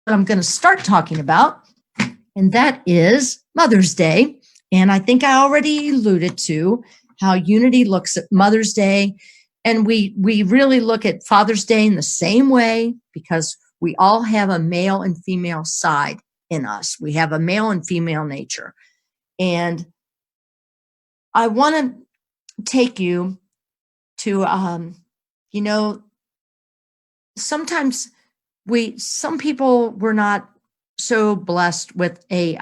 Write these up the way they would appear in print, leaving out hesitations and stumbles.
I'm going to start talking about, and that is Mother's Day. And I think I already alluded to how Unity looks at Mother's Day. And we really look at Father's Day in the same way because we all have a male and female side in us. We have a male and female nature. And I want to take you to, sometimes some people were not so blessed with a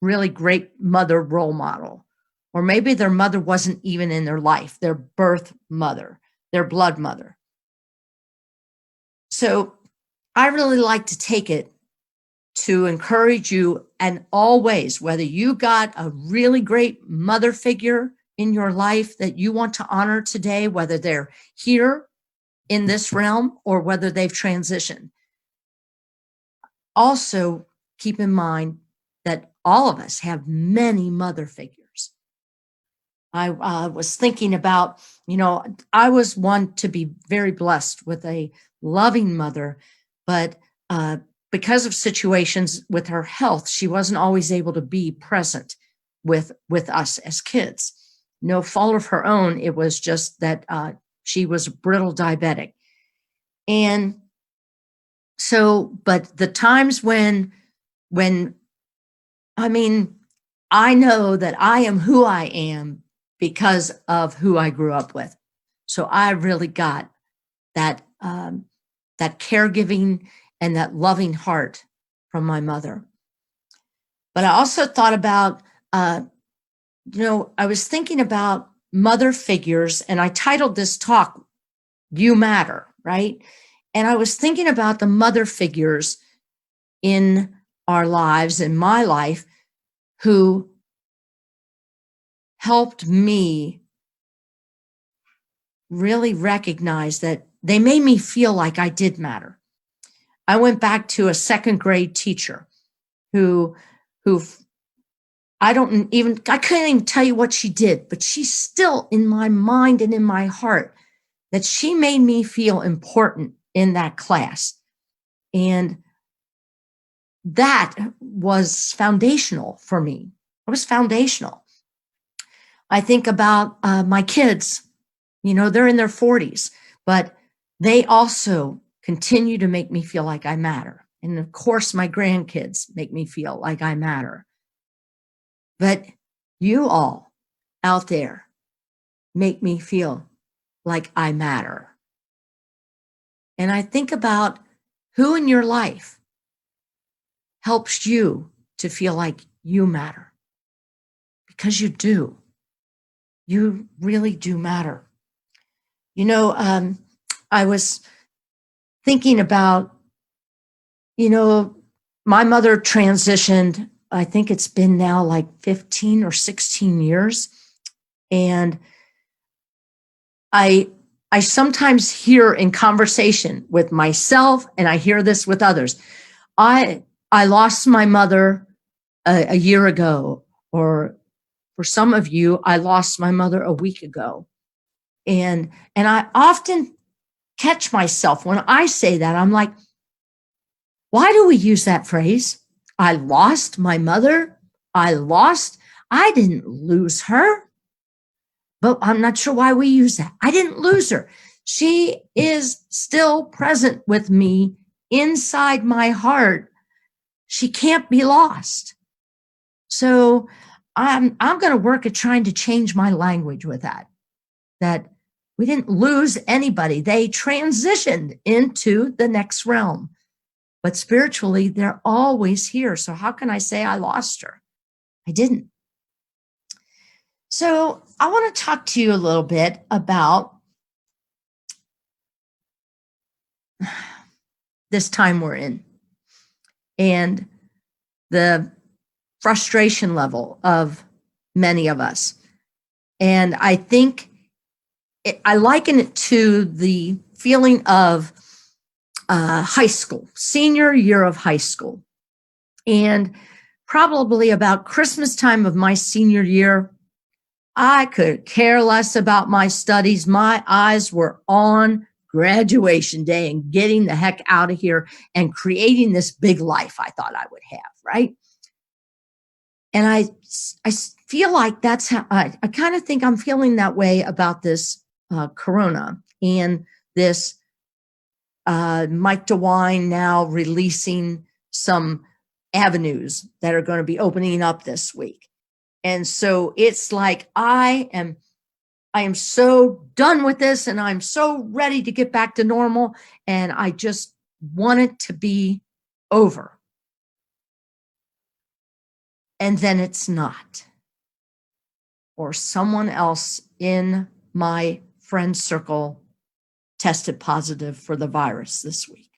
really great mother role model, or maybe their mother wasn't even in their life, their birth mother, their blood mother. So I really like to take it to encourage you in all ways, whether you got a really great mother figure in your life that you want to honor today, whether they're here in this realm or whether they've transitioned. Also, keep in mind that all of us have many mother figures. I was thinking about, I was one to be very blessed with a loving mother, but because of situations with her health, she wasn't always able to be present with us as kids. No fault of her own. It was just that she was a brittle diabetic. And so, but the times when I know that I am who I am because of who I grew up with. So I really got that caregiving and that loving heart from my mother. But I also thought about, I was thinking about mother figures, and I titled this talk, You Matter, right? And I was thinking about the mother figures in our lives, in my life, who helped me really recognize that they made me feel like I did matter. I went back to a second grade teacher who I couldn't even tell you what she did, but she's still in my mind and in my heart, that she made me feel important in that class. And that was foundational for me. It was foundational. I think about my kids, they're in their 40s, but they also continue to make me feel like I matter. And of course, my grandkids make me feel like I matter. But you all out there make me feel like I matter. And I think about who in your life helps you to feel like you matter. Because you do. You really do matter. I was thinking about, my mother transitioned, I think it's been now like 15 or 16 years. And I sometimes hear in conversation with myself, and I hear this with others, I lost my mother a year ago, or for some of you, I lost my mother a week ago. And I often catch myself when I say that, I'm like, why do we use that phrase? I lost my mother. I didn't lose her. But I'm not sure why we use that. I didn't lose her. She is still present with me inside my heart. She can't be lost. So I'm going to work at trying to change my language with that we didn't lose anybody. They transitioned into the next realm. But spiritually, they're always here. So how can I say I lost her? I didn't. So I want to talk to you a little bit about this time we're in and the frustration level of many of us. And I think I liken it to the feeling of high school, senior year of high school. And probably about Christmas time of my senior year, I could care less about my studies. My eyes were on graduation day and getting the heck out of here and creating this big life I thought I would have, right? And I feel like that's how I kind of think I'm feeling that way about this corona and this Mike DeWine now releasing some avenues that are going to be opening up this week. And so it's like I am so done with this and I'm so ready to get back to normal. And I just want it to be over. And then it's not. Or someone else in my friend circle tested positive for the virus this week.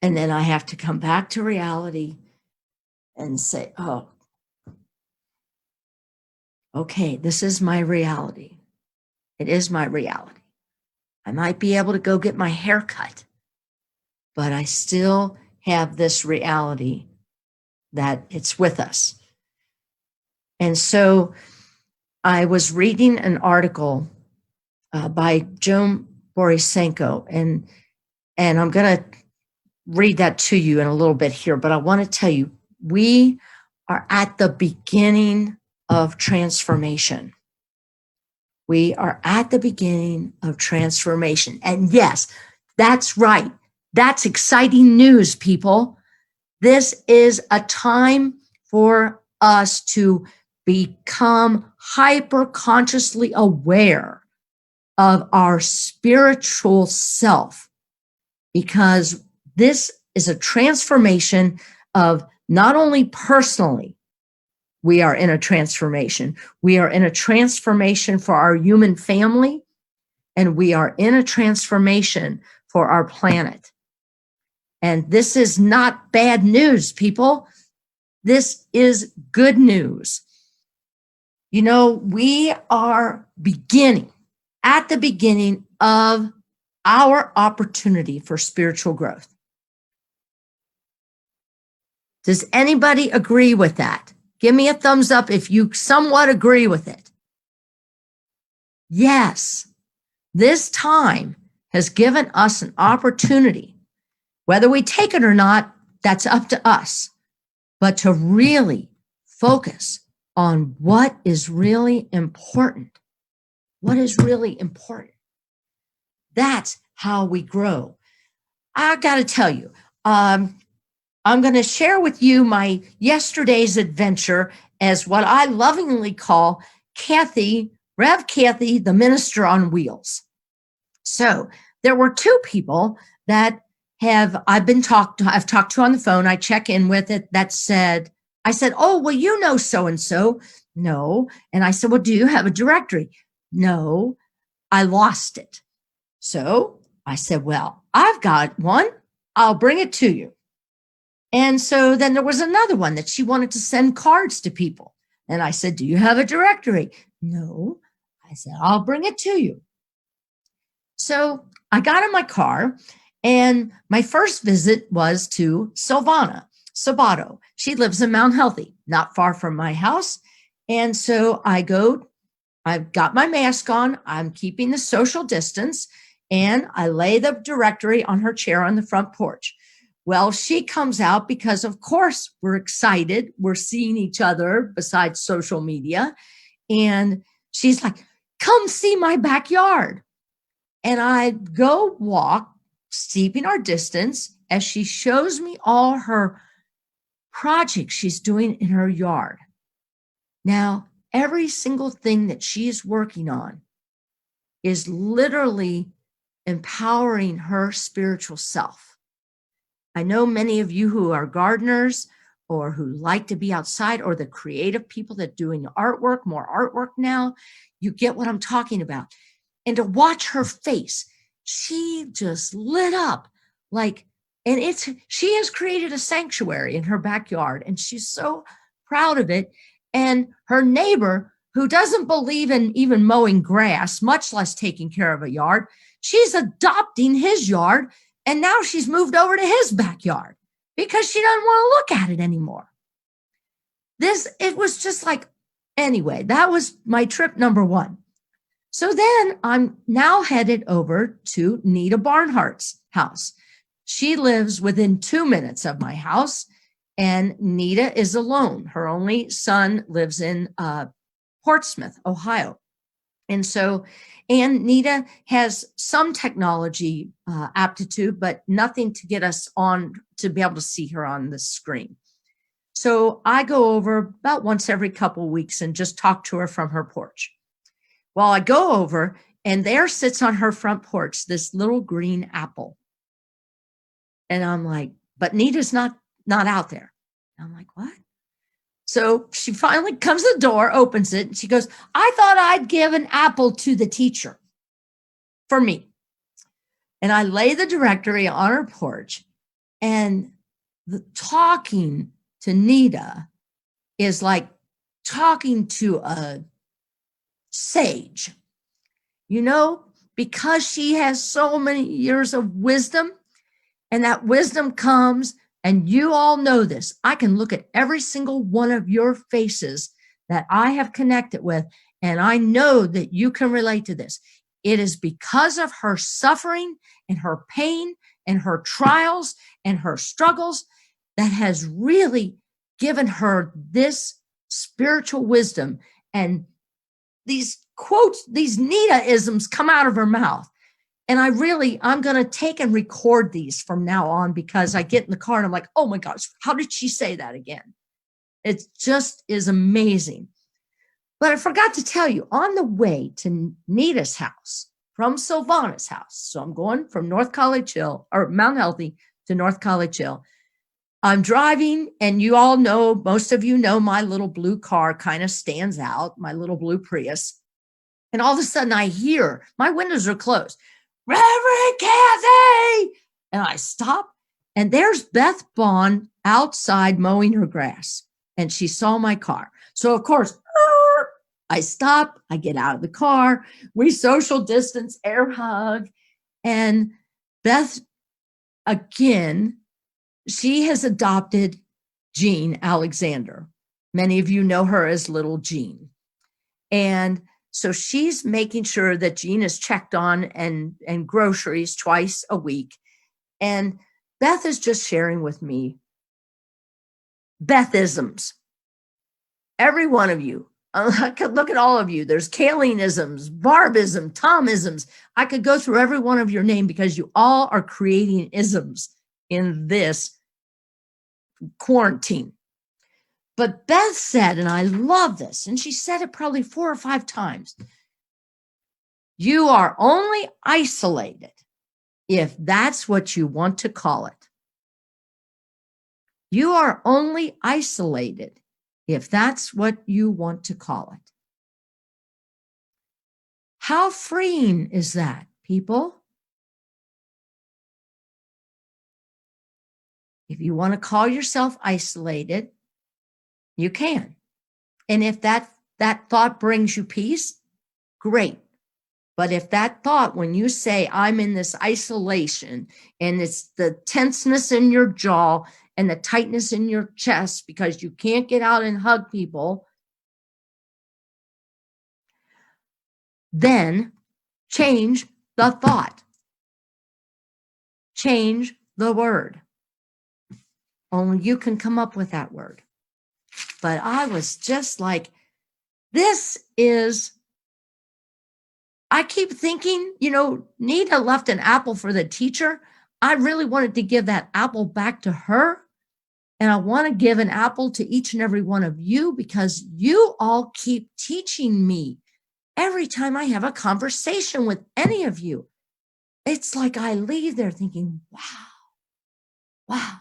And then I have to come back to reality and say, oh, okay, this is my reality. It is my reality. I might be able to go get my hair cut, but I still have this reality that it's with us. And so I was reading an article by Joan Borisenko, and I'm going to read that to you in a little bit here, but I want to tell you, we are at the beginning of transformation. We are at the beginning of transformation. And yes, that's right. That's exciting news, people. This is a time for us to become hyper consciously aware of our spiritual self, because this is a transformation of not only personally, we are in a transformation. We are in a transformation for our human family, and we are in a transformation for our planet. And this is not bad news, people. This is good news. You know, we are at the beginning of our opportunity for spiritual growth. Does anybody agree with that? Give me a thumbs up if you somewhat agree with it. Yes, this time has given us an opportunity. Whether we take it or not, that's up to us. But to really focus on what is really important. What is really important? That's how we grow. I got to tell you, I'm going to share with you my yesterday's adventure as what I lovingly call Rev Kathy, the minister on wheels. So there were two people that I've talked to on the phone. I check in with it I said, oh, well, you know so-and-so. No. And I said, well, do you have a directory? No, I lost it. So I said, well, I've got one. I'll bring it to you. And so then there was another one that she wanted to send cards to people. And I said, do you have a directory? No. I said, I'll bring it to you. So I got in my car, and my first visit was to Silvana Sabato. She lives in Mount Healthy, not far from my house. And so I've got my mask on. I'm keeping the social distance, and I lay the directory on her chair on the front porch. Well, she comes out because, of course, we're excited. We're seeing each other besides social media. And she's like, come see my backyard. And I go walk, keeping our distance, as she shows me all her projects she's doing in her yard. Now, every single thing that she is working on is literally empowering her spiritual self. I know many of you who are gardeners or who like to be outside, or the creative people that are doing artwork, more artwork now, you get what I'm talking about. And to watch her face, she just lit up she has created a sanctuary in her backyard, and she's so proud of it. And her neighbor, who doesn't believe in even mowing grass, much less taking care of a yard, she's adopting his yard. And now she's moved over to his backyard because she doesn't want to look at it anymore. It was just like, anyway, that was my trip number one. So then I'm now headed over to Nita Barnhart's house. She lives within 2 minutes of my house, and Nita is alone. Her only son lives in Portsmouth, Ohio. And so, and Nita has some technology aptitude, but nothing to get us on to be able to see her on the screen. So I go over about once every couple of weeks and just talk to her from her porch. Well, I go over, and there sits on her front porch this little green apple. And I'm like, but Nita's not out there. I'm like, what? So she finally comes to the door, opens it, and she goes, I thought I'd give an apple to the teacher for me. And I lay the directory on her porch, and talking to Nita is like talking to a sage, because she has so many years of wisdom, and that wisdom comes, and you all know this. I can look at every single one of your faces that I have connected with, and I know that you can relate to this. It is because of her suffering and her pain and her trials and her struggles that has really given her this spiritual wisdom. And these quotes, these Nita-isms come out of her mouth. And I'm going to take and record these from now on, because I get in the car and I'm like, oh my gosh, how did she say that again? It just is amazing. But I forgot to tell you, on the way to Nita's house from Silvana's house, so I'm going from North College Hill, or Mount Healthy, to North College Hill. I'm driving, and you all know, most of you know, my little blue car kind of stands out, my little blue Prius. And all of a sudden I hear, my windows are closed, Reverend Kathy! And I stop, and there's Beth Bond outside mowing her grass, and she saw my car. So of course, I stop, I get out of the car, we social distance, air hug, and Beth, again, she has adopted Jean Alexander. Many of you know her as Little Jean. And so she's making sure that Jean is checked on and groceries twice a week. And Beth is just sharing with me Bethisms. Every one of you. I could look at all of you. There's Kayleen-isms, Barbism, Tom-isms. I could go through every one of your name, because you all are creating isms in this quarantine. But Beth said, and I love this, and she said it probably 4 or 5 times, you are only isolated if that's what you want to call it. You are only isolated if that's what you want to call it. How freeing is that, people? If you want to call yourself isolated, you can. And if that thought brings you peace, great. But if that thought, when you say, I'm in this isolation, and it's the tenseness in your jaw and the tightness in your chest because you can't get out and hug people, then change the thought. Change the word. Only you can come up with that word. But I was just like, I keep thinking, Nita left an apple for the teacher. I really wanted to give that apple back to her. And I want to give an apple to each and every one of you, because you all keep teaching me every time I have a conversation with any of you. It's like I leave there thinking, wow,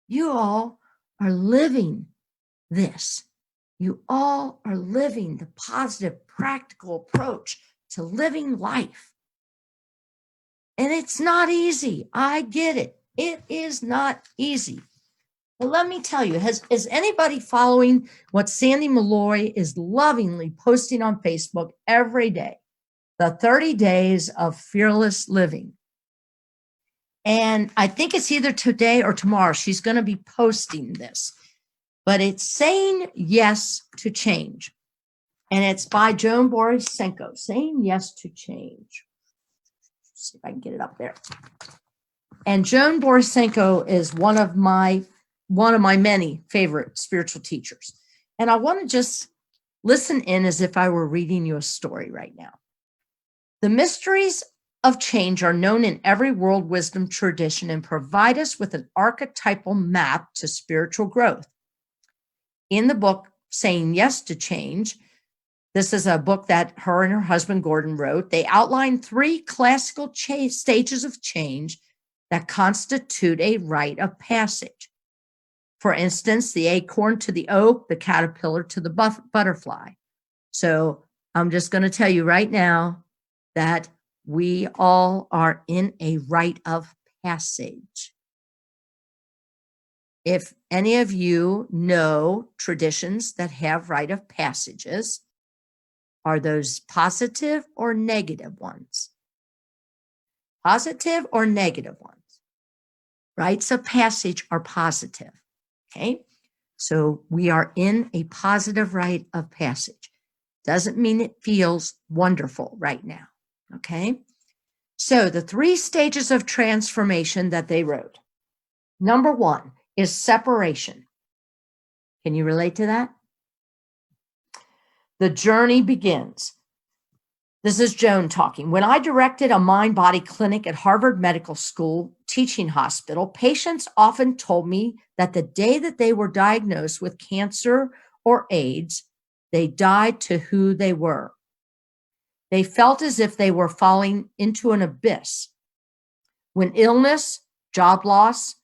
you all are living this. You all are living the positive, practical approach to living life. And it's not easy. I get it. It is not easy. Well, let me tell you, is anybody following what Sandy Malloy is lovingly posting on Facebook every day? The 30 days of fearless living. And I think it's either today or tomorrow. She's going to be posting this. But it's saying yes to change. And it's by Joan Borisenko, Saying Yes to Change. Let's see if I can get it up there. And Joan Borisenko is one of my many favorite spiritual teachers. And I want to just listen in as if I were reading you a story right now. The mysteries of change are known in every world wisdom tradition and provide us with an archetypal map to spiritual growth. In the book, Saying Yes to Change, this is a book that her and her husband Gordon wrote. They outline 3 classical stages of change that constitute a rite of passage. For instance, the acorn to the oak, the caterpillar to the butterfly. So I'm just going to tell you right now that we all are in a rite of passage. If any of you know traditions that have rite of passages, are those positive or negative ones? Positive or negative ones? Rites of passage are positive. Okay, so we are in a positive rite of passage. Doesn't mean it feels wonderful right now. Okay, so the 3 stages of transformation that they wrote. Number 1 is separation. Can you relate to that? The journey begins. This is Joan talking. When I directed a mind-body clinic at Harvard Medical School teaching hospital, patients often told me that the day that they were diagnosed with cancer or AIDS, they died to who they were. They felt as if they were falling into an abyss. When illness, job loss,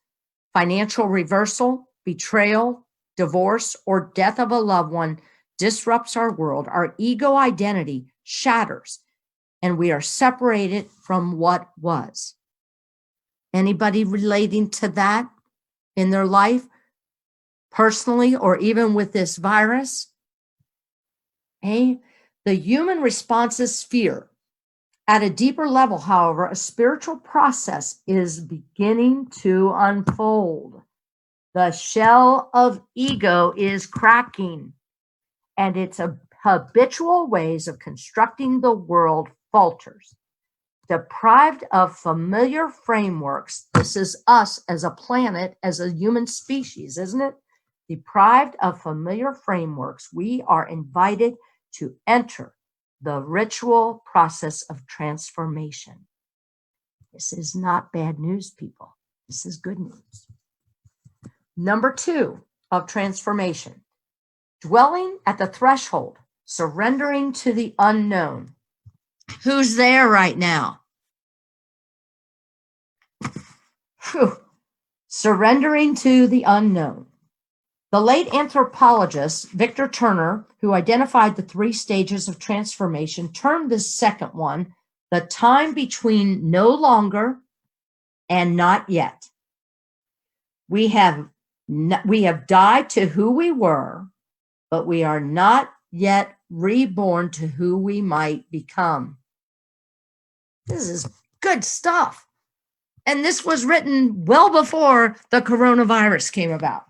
financial reversal, betrayal, divorce, or death of a loved one disrupts our world, our ego identity shatters, and we are separated from what was. Anybody relating to that in their life, personally, or even with this virus? The human response is fear. At a deeper level, however, a spiritual process is beginning to unfold. The shell of ego is cracking, and its habitual ways of constructing the world falters. Deprived of familiar frameworks, this is us as a planet, as a human species, isn't it? Deprived of familiar frameworks, we are invited to enter the ritual process of transformation. This is not bad news, people. This is good news. Number 2 of transformation, dwelling at the threshold, surrendering to the unknown. Who's there right now? Whew. Surrendering to the unknown. The late anthropologist Victor Turner, who identified the 3 stages of transformation, termed this second one the time between no longer and not yet. We have died to who we were, but we are not yet reborn to who we might become. This is good stuff. And this was written well before the coronavirus came about.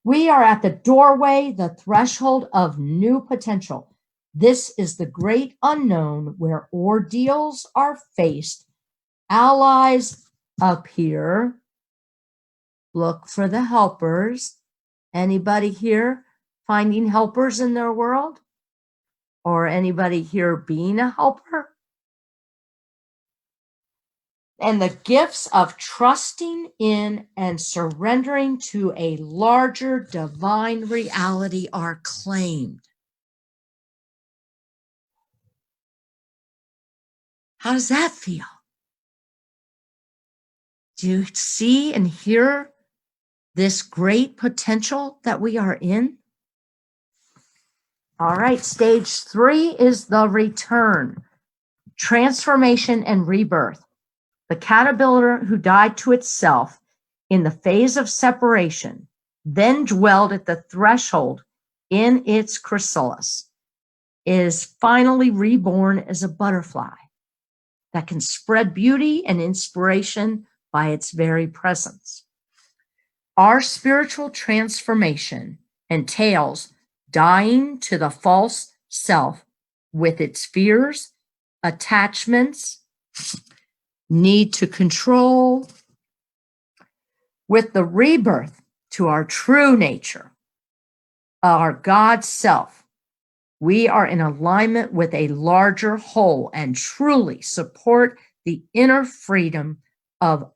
We are at the doorway, the threshold of new potential. This is the great unknown where ordeals are faced, allies appear. Look for the helpers. Anybody here finding helpers in their world? Or anybody here being a helper? And the gifts of trusting in and surrendering to a larger divine reality are claimed. How does that feel? Do you see and hear this great potential that we are in? All right, stage 3 is the return, transformation and rebirth. The caterpillar who died to itself in the phase of separation, then dwelled at the threshold in its chrysalis, is finally reborn as a butterfly that can spread beauty and inspiration by its very presence. Our spiritual transformation entails dying to the false self with its fears, attachments, need to control, with the rebirth to our true nature, our God self. We are in alignment with a larger whole and truly support the inner freedom of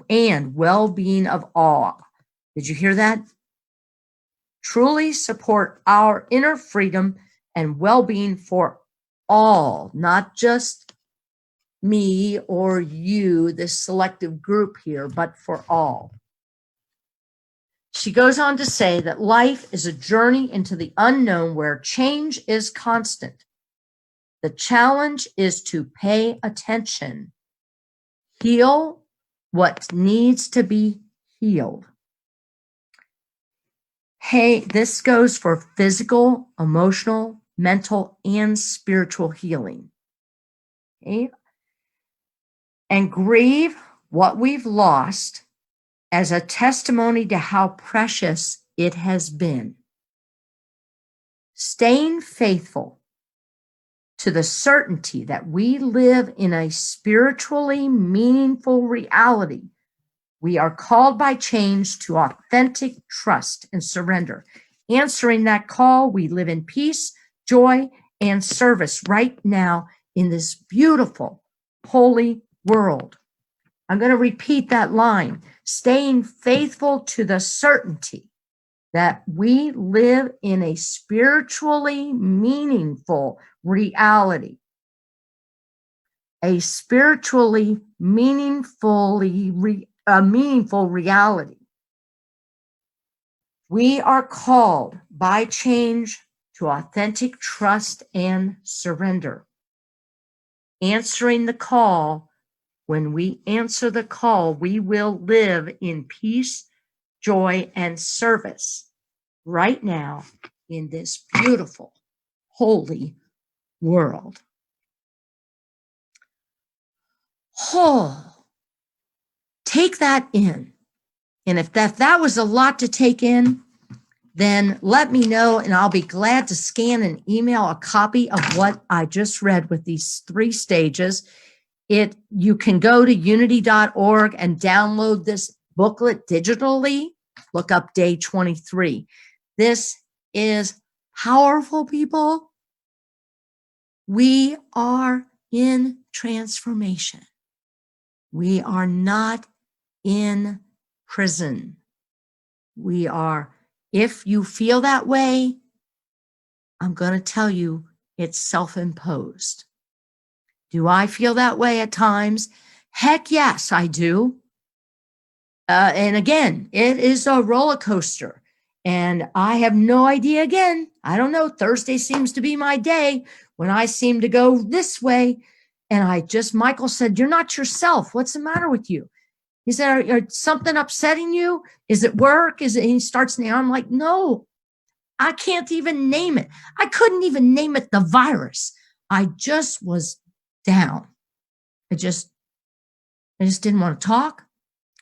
and well-being of all. Did you hear that? Truly support our inner freedom and well-being for all, not just me or you, this selective group here, but for all. She goes on to say that life is a journey into the unknown where change is constant. The challenge is to pay attention, heal what needs to be healed. Hey, this goes for physical, emotional, mental, and spiritual healing. Okay? And grieve what we've lost as a testimony to how precious it has been. Staying faithful to the certainty that we live in a spiritually meaningful reality. We are called by change to authentic trust and surrender. Answering that call, we live in peace, joy, and service right now in this beautiful, holy world. I'm going to repeat that line. Staying faithful to the certainty that we live in a spiritually meaningful reality. A spiritually meaningful reality. We are called by change to authentic trust and surrender. Answering the call, when we answer the call, we will live in peace, joy, and service right now in this beautiful, holy world. Oh, take that in. And if that was a lot to take in, then let me know, and I'll be glad to scan and email a copy of what I just read with these 3 stages. You can go to unity.org and download this booklet digitally. Look up day 23. This is powerful, people. We are in transformation. We are not in prison. We are, if you feel that way, I'm going to tell you it's self-imposed. Do I feel that way at times? Heck yes, I do. And again, it is a roller coaster. And I have no idea again. I don't know. Thursday seems to be my day when I seem to go this way. And Michael said, "You're not yourself. What's the matter with you?" He said, "Are something upsetting you? Is it work? And he starts now. I'm like, no, I can't even name it. I couldn't even name it the virus. I just was down. I just didn't want to talk.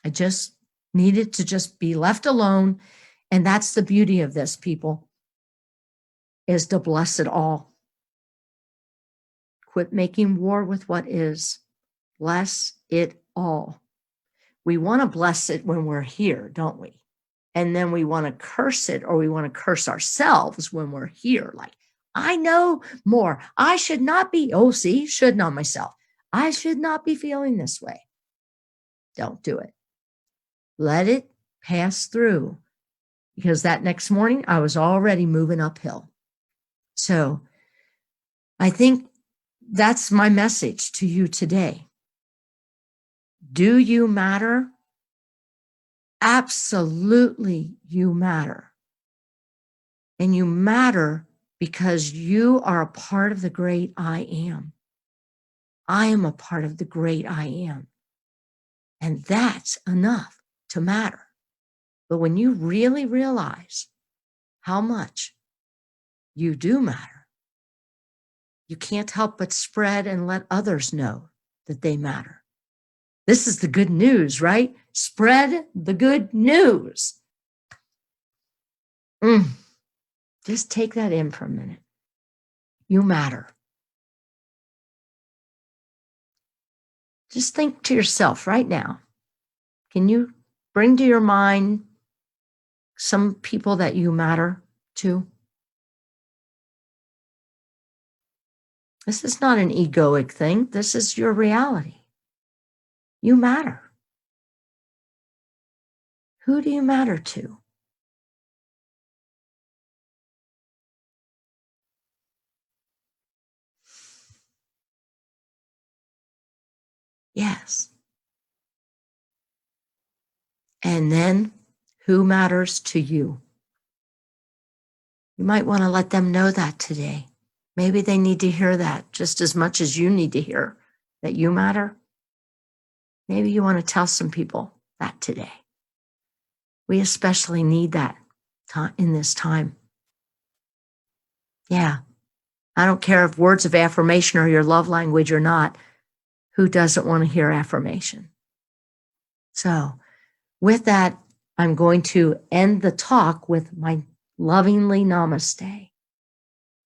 I just needed to just be left alone. And that's the beauty of this, people, is to bless it all. Quit making war with what is. Bless it all. We want to bless it when we're here, don't we? And then we want to curse it, or we want to curse ourselves when we're here. Like, I know more. I should not be, shouldn't on myself. I should not be feeling this way. Don't do it. Let it pass through, because that next morning I was already moving uphill. So I think that's my message to you today. Do you matter? Absolutely, you matter. And you matter because you are a part of the great I am. I am a part of the great I am. And that's enough to matter. But when you really realize how much you do matter, you can't help but spread and let others know that they matter. This is the good news, right? Spread the good news. Just take that in for a minute. You matter. Just think to yourself right now. Can you bring to your mind some people that you matter to? This is not an egoic thing. This is your reality. You matter. Who do you matter to? Yes. And then who matters to you? You might want to let them know that today. Maybe they need to hear that just as much as you need to hear that you matter. Maybe you want to tell some people that today. We especially need that in this time. Yeah. I don't care if words of affirmation are your love language or not. Who doesn't want to hear affirmation? So, with that, I'm going to end the talk with my lovingly namaste,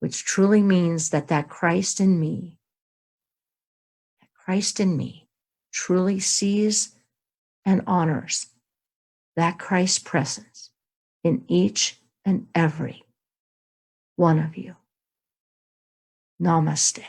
which truly means that Christ in me, truly sees and honors that Christ presence in each and every one of you. Namaste.